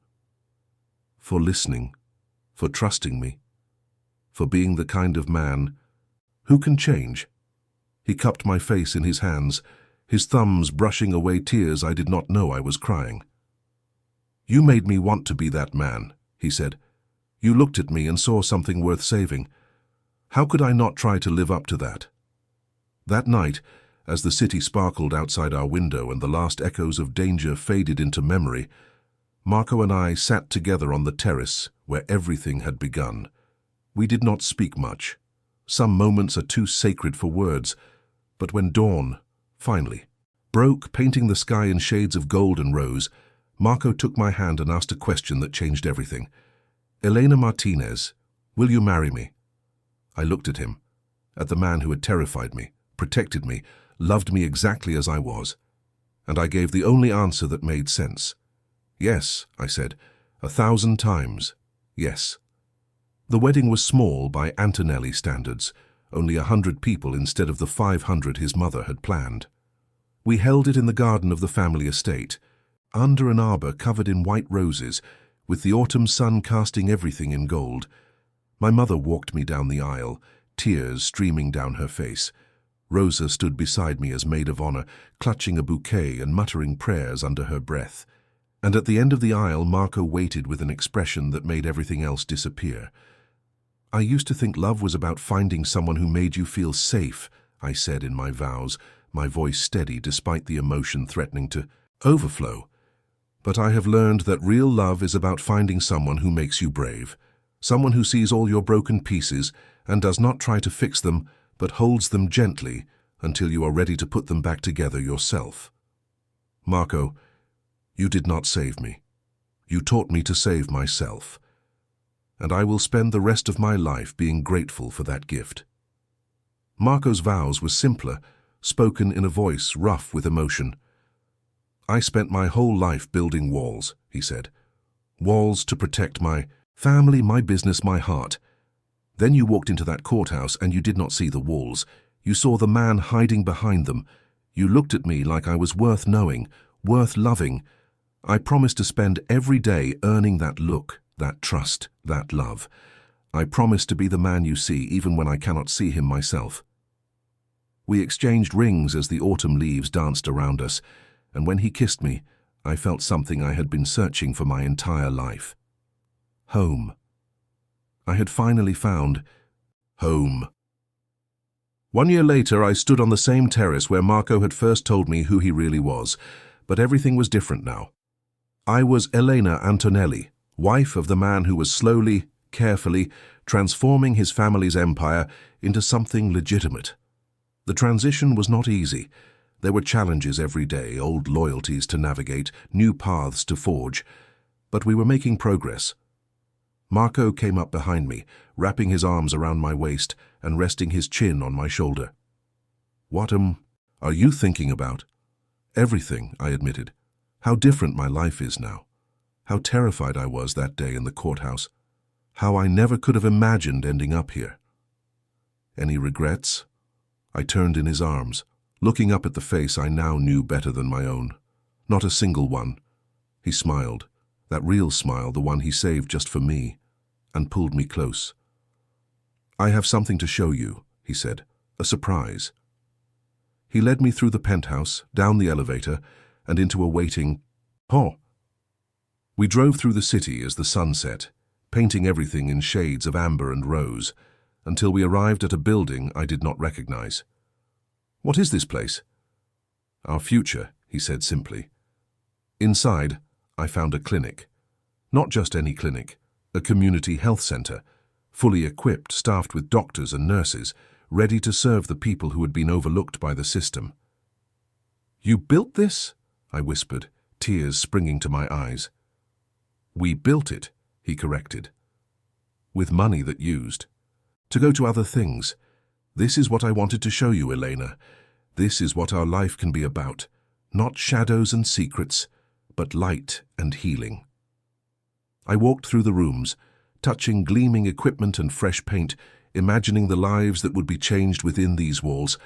"For listening, for trusting me, for being the kind of man who can change." He cupped my face in his hands, his thumbs brushing away tears I did not know I was crying. "You made me want to be that man," he said. "You looked at me and saw something worth saving. How could I not try to live up to that?" That night, as the city sparkled outside our window and the last echoes of danger faded into memory, Marco and I sat together on the terrace where everything had begun. We did not speak much. Some moments are too sacred for words, but when dawn, finally, broke, painting the sky in shades of gold and rose, Marco took my hand and asked a question that changed everything. "Elena Martinez, will you marry me?" I looked at him, at the man who had terrified me, protected me, loved me exactly as I was, and I gave the only answer that made sense. "Yes," I said, 1,000 times, yes. The wedding was small by Antonelli standards, only 100 people instead of the 500 his mother had planned. We held it in the garden of the family estate, under an arbor covered in white roses, with the autumn sun casting everything in gold. My mother walked me down the aisle, tears streaming down her face. Rosa stood beside me as maid of honor, clutching a bouquet and muttering prayers under her breath. And at the end of the aisle, Marco waited with an expression that made everything else disappear. "I used to think love was about finding someone who made you feel safe," I said in my vows, my voice steady despite the emotion threatening to overflow. "But I have learned that real love is about finding someone who makes you brave, someone who sees all your broken pieces and does not try to fix them, but holds them gently until you are ready to put them back together yourself." Marco, you did not save me. You taught me to save myself. And I will spend the rest of my life being grateful for that gift. Marco's vows were simpler, spoken in a voice rough with emotion. "I spent my whole life building walls," he said. "Walls to protect my family, my business, my heart. Then you walked into that courthouse and you did not see the walls. You saw the man hiding behind them. You looked at me like I was worth knowing, worth loving. I promised to spend every day earning that look, that trust, that love. I promised to be the man you see even when I cannot see him myself." We exchanged rings as the autumn leaves danced around us, and when he kissed me, I felt something I had been searching for my entire life. Home. I had finally found home. 1 year later, I stood on the same terrace where Marco had first told me who he really was, but everything was different now. I was Elena Antonelli, wife of the man who was slowly, carefully, transforming his family's empire into something legitimate. The transition was not easy. There were challenges every day, old loyalties to navigate, new paths to forge. But we were making progress. Marco came up behind me, wrapping his arms around my waist and resting his chin on my shoulder. "What are you thinking about?" "Everything," I admitted. "How different my life is now. How terrified I was that day in the courthouse. How I never could have imagined ending up here." "Any regrets?" I turned in his arms, looking up at the face I now knew better than my own. "Not a single one." He smiled, that real smile, the one he saved just for me, and pulled me close. "I have something to show you," he said, "a surprise." He led me through the penthouse, down the elevator, and into a waiting hall. We drove through the city as the sun set, painting everything in shades of amber and rose, until we arrived at a building I did not recognize. "What is this place?" "Our future," he said simply. Inside, I found a clinic. Not just any clinic, a community health center, fully equipped, staffed with doctors and nurses, ready to serve the people who had been overlooked by the system. "You built this?" I whispered, tears springing to my eyes. "We built it," he corrected. "With money that used. To go to other things. This is what I wanted to show you, Elena. This is what our life can be about. Not shadows and secrets, but light and healing." I walked through the rooms, touching gleaming equipment and fresh paint, imagining the lives that would be changed within these walls,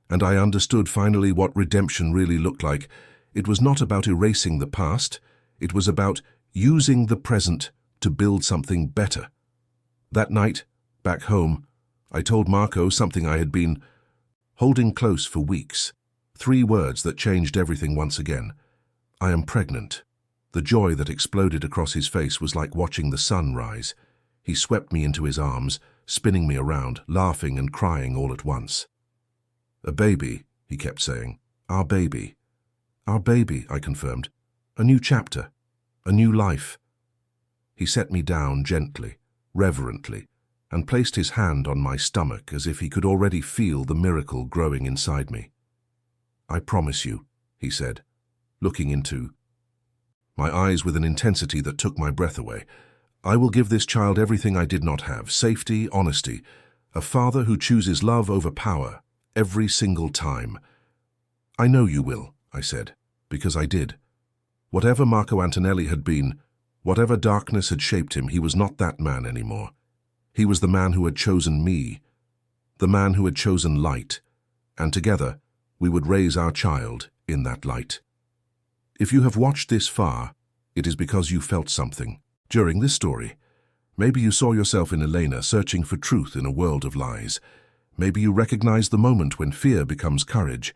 and I understood finally what redemption really looked like. It was not about erasing the past, it was about using the present to build something better. That night, back home, I told Marco something I had been holding close for weeks. 3 words that changed everything once again. "I am pregnant." The joy that exploded across his face was like watching the sun rise. He swept me into his arms, spinning me around, laughing and crying all at once. "A baby," he kept saying. "Our baby." "Our baby," I confirmed. "A new chapter. A new life." He set me down gently, reverently, and placed his hand on my stomach as if he could already feel the miracle growing inside me. "I promise you," he said, looking into my eyes with an intensity that took my breath away, "I will give this child everything I did not have, safety, honesty, a father who chooses love over power, every single time." "I know you will," I said, because I did. Whatever Marco Antonelli had been, whatever darkness had shaped him, he was not that man anymore. He was the man who had chosen me, the man who had chosen light, and together we would raise our child in that light. If you have watched this far, it is because you felt something. During this story, maybe you saw yourself in Elena searching for truth in a world of lies. Maybe you recognized the moment when fear becomes courage.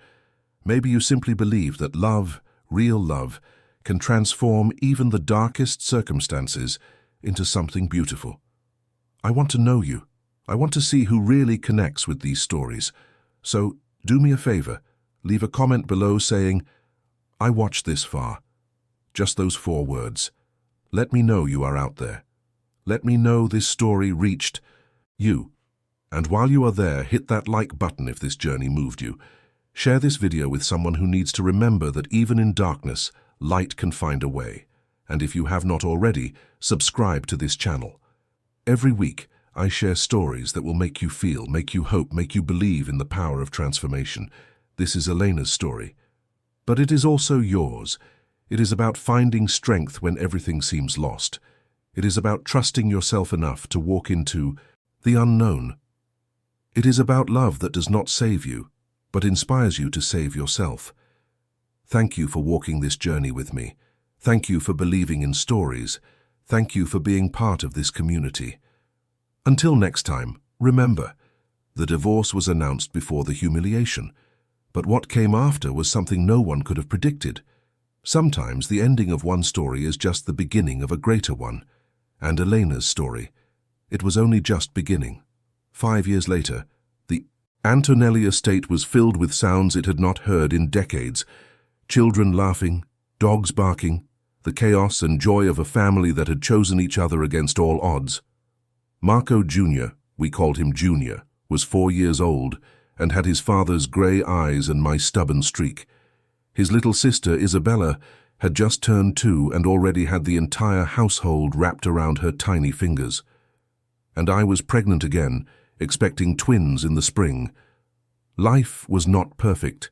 Maybe you simply believe that love, real love, can transform even the darkest circumstances into something beautiful. I want to know you. I want to see who really connects with these stories. So do me a favor, leave a comment below saying, "I watched this far." Just those 4 words. Let me know you are out there. Let me know this story reached you. And while you are there, hit that like button if this journey moved you. Share this video with someone who needs to remember that even in darkness, light can find a way. And if you have not already, subscribe to this channel. Every week, I share stories that will make you feel, make you hope, make you believe in the power of transformation. This is Elena's story. But it is also yours. It is about finding strength when everything seems lost. It is about trusting yourself enough to walk into the unknown. It is about love that does not save you, but inspires you to save yourself. Thank you for walking this journey with me. Thank you for believing in stories. Thank you for being part of this community. Until next time, remember, the divorce was announced before the humiliation, but what came after was something no one could have predicted. Sometimes the ending of one story is just the beginning of a greater one. And Elena's story, it was only just beginning. 5 years later, the Antonelli estate was filled with sounds it had not heard in decades. Children laughing, dogs barking, the chaos and joy of a family that had chosen each other against all odds. Marco Jr., we called him Junior, was 4 years old and had his father's grey eyes and my stubborn streak. His little sister, Isabella, had just turned 2 and already had the entire household wrapped around her tiny fingers. And I was pregnant again, expecting twins in the spring. Life was not perfect.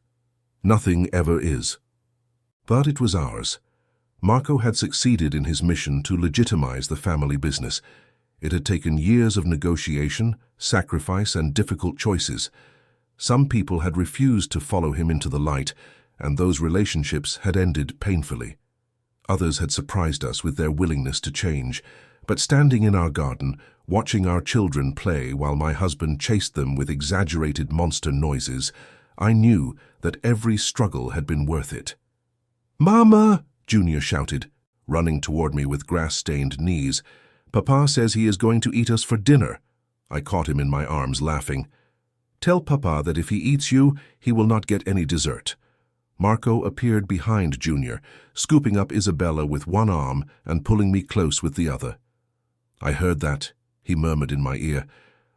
Nothing ever is. But it was ours. Marco had succeeded in his mission to legitimize the family business. It had taken years of negotiation, sacrifice, and difficult choices. Some people had refused to follow him into the light, and those relationships had ended painfully. Others had surprised us with their willingness to change, but standing in our garden, watching our children play while my husband chased them with exaggerated monster noises, I knew that every struggle had been worth it. "Mama!" Junior shouted, running toward me with grass-stained knees. "Papa says he is going to eat us for dinner." I caught him in my arms, laughing. "Tell Papa that if he eats you, he will not get any dessert." Marco appeared behind Junior, scooping up Isabella with one arm and pulling me close with the other. I heard that. he murmured in my ear.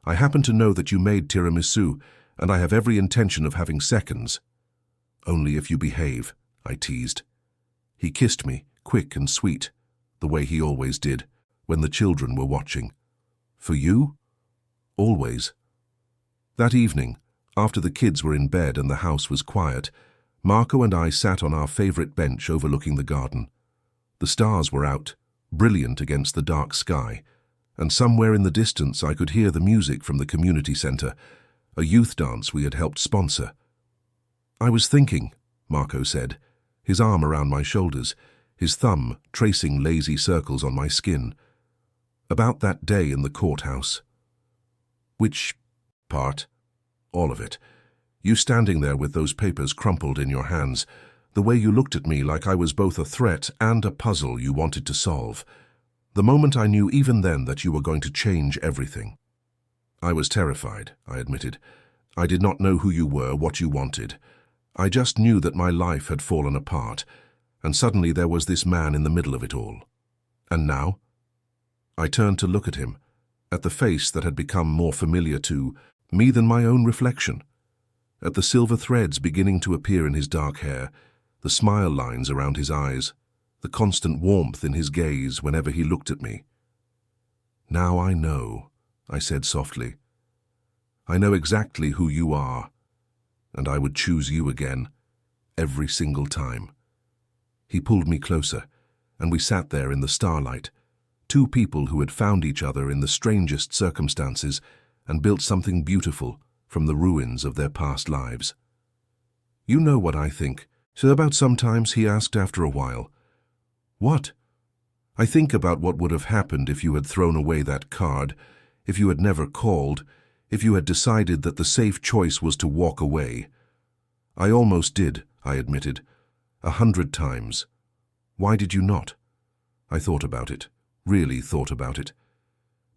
"I happen to know that you made tiramisu, and I have every intention of having seconds." "Only if you behave," I teased. He kissed me, quick and sweet, the way he always did, when the children were watching. "For you?" "Always." That evening, after the kids were in bed and the house was quiet, Marco and I sat on our favorite bench overlooking the garden. The stars were out, brilliant against the dark sky, and somewhere in the distance I could hear the music from the community center, a youth dance we had helped sponsor. "I was thinking," Marco said, his arm around my shoulders, his thumb tracing lazy circles on my skin, "about that day in the courthouse." "Which part?" "All of it. You standing there with those papers crumpled in your hands, the way you looked at me like I was both a threat and a puzzle you wanted to solve. The moment I knew even then that you were going to change everything." "I was terrified," I admitted. "I did not know who you were, what you wanted. I just knew that my life had fallen apart, and suddenly there was this man in the middle of it all. And now?" I turned to look at him, at the face that had become more familiar to me than my own reflection, at the silver threads beginning to appear in his dark hair, the smile lines around his eyes, the constant warmth in his gaze whenever he looked at me. "Now I know," I said softly. "I know exactly who you are, and I would choose you again, every single time." He pulled me closer, and we sat there in the starlight, two people who had found each other in the strangest circumstances and built something beautiful from the ruins of their past lives. "You know what I think so about sometimes," he asked after a while. "What?" "I think about what would have happened if you had thrown away that card, if you had never called, if you had decided that the safe choice was to walk away." "I almost did," I admitted, 100 times. "Why did you not?" I thought about it, really thought about it.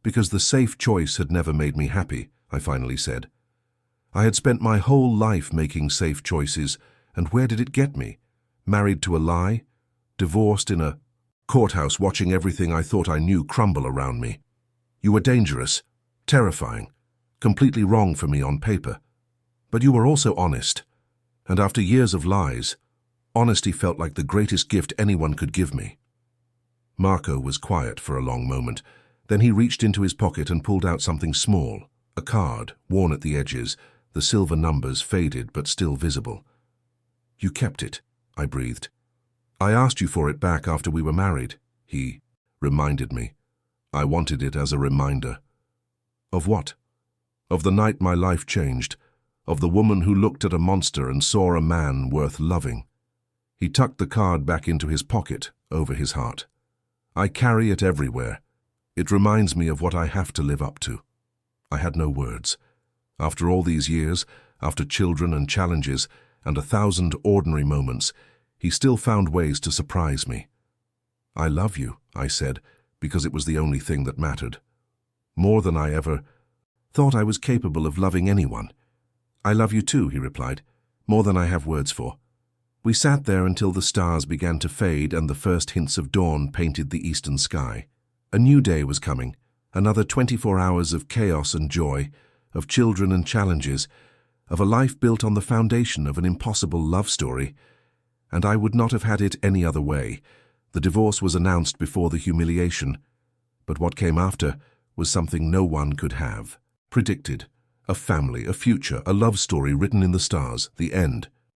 "Because the safe choice had never made me happy," I finally said. "I had spent my whole life making safe choices, and where did it get me? Married to a lie? Divorced in a courthouse, watching everything I thought I knew crumble around me. You were dangerous, terrifying, completely wrong for me on paper. But you were also honest, and after years of lies, honesty felt like the greatest gift anyone could give me." Marco was quiet for a long moment. Then he reached into his pocket and pulled out something small, a card, worn at the edges, the silver numbers faded but still visible. "You kept it," I breathed. "I asked you for it back after we were married," he reminded me. "I wanted it as a reminder." "Of what?" "Of the night my life changed, of the woman who looked at a monster and saw a man worth loving." He tucked the card back into his pocket, over his heart. "I carry it everywhere. It reminds me of what I have to live up to." I had no words. After all these years, after children and challenges, and 1,000 ordinary moments, he still found ways to surprise me. "I love you," I said, because it was the only thing that mattered. More than I ever thought I was capable of loving anyone. "I love you too," he replied, "more than I have words for." We sat there until the stars began to fade and the first hints of dawn painted the eastern sky. A new day was coming, another 24 hours of chaos and joy, of children and challenges, of a life built on the foundation of an impossible love story. And I would not have had it any other way. The divorce was announced before the humiliation, but what came after was something no one could have predicted. A family, a future, a love story written in the stars, the end.